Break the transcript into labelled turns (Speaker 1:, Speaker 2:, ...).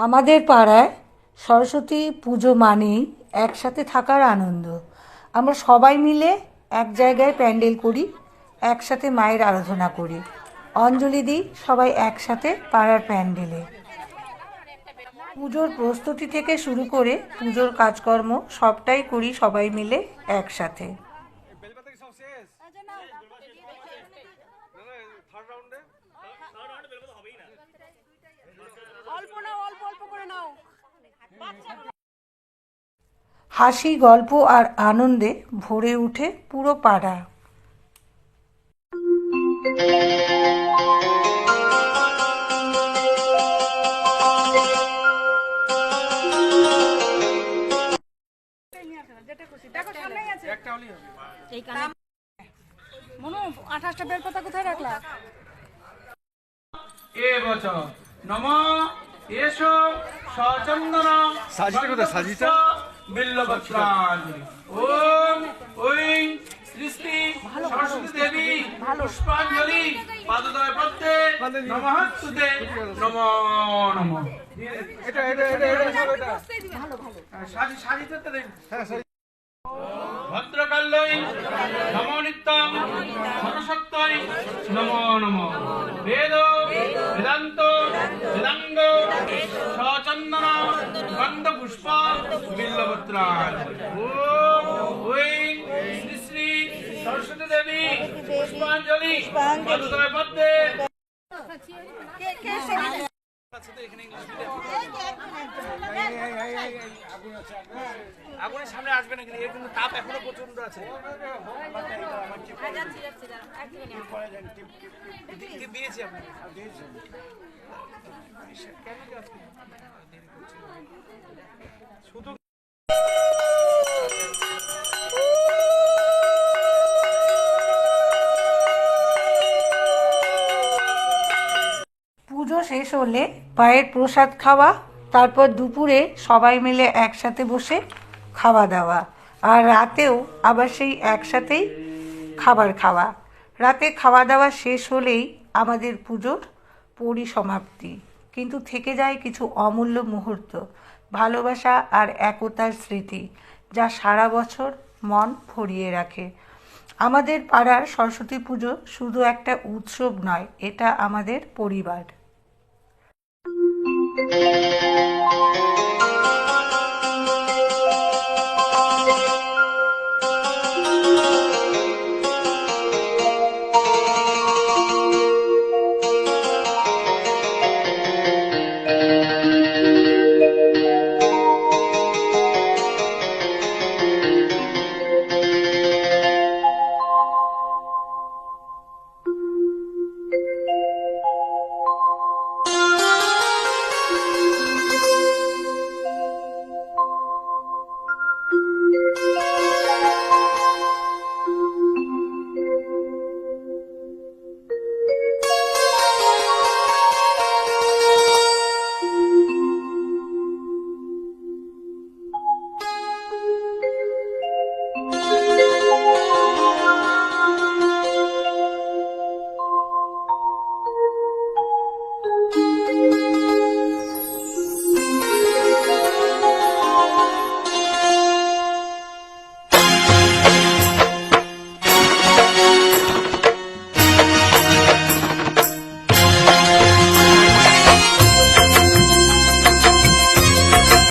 Speaker 1: আমাদের পাড়ায় সরস্বতী পুজো মানেই একসাথে থাকার আনন্দ। আমরা সবাই মিলে এক জায়গায় প্যান্ডেল করি, একসাথে মায়ের আরাধনা করি, অঞ্জলি দিই সবাই একসাথে পাড়ার প্যান্ডেলে। পুজোর প্রস্তুতি থেকে শুরু করে পুজোর কাজকর্ম সবটাই করি সবাই মিলে একসাথে। হাসি, গল্প আর আনন্দে ভরে উঠে পুরো পাড়া।
Speaker 2: মনু 28টা বেলপাতা কোথায় রাখলা?
Speaker 3: এ বছর নম এসো সচন্দন
Speaker 4: সাজিটা কোথায়? সাজিটা
Speaker 3: বিল্লপত্রাঞ্জলি ওম ওই শ্রী শ্রী সরস্বতী দেবী পুষ্পাঞ্জলি পাদদয় পদ্মে নমঃস্তুতে নমো নমঃ।
Speaker 4: এটা এটা এটা এটা
Speaker 3: সাজি সাজিতে তো দেন। ভদ্রকাল্যই নমো নিত্যং সরস্বত্যই নমো নমঃ। বেদ বেদান্ত বেদাঙ্গ সচন্দন গন্ধ পুষ্প বিল্লপত্রাঞ্জলি ওম ওই শ্রী শ্রী সরস্বতী দেবী পুষ্পাঞ্জলি পাদদয় পদ্মে। আগুনের সামনে আসবে না, কিন্তু এর কিন্তু তাপ এখনো প্রচন্ড আছে। দিয়েছি আপনাকে শুধু
Speaker 1: পুজো শেষ হলে মায়ের প্রসাদ খাওয়া, তারপর দুপুরে সবাই মিলে একসাথে বসে খাওয়া দাওয়া, আর রাতেও আবার সেই একসাথেই খাবার খাওয়া। রাতে খাওয়া দাওয়া শেষ হলেই আমাদের পুজোর পরিসমাপ্তি, কিন্তু থেকে যায় কিছু অমূল্য মুহূর্ত, ভালোবাসা আর একতার স্মৃতি, যা সারা বছর মন ভরিয়ে রাখে। আমাদের পাড়ার সরস্বতী পুজো শুধু একটা উৎসব নয়, এটা আমাদের পরিবার।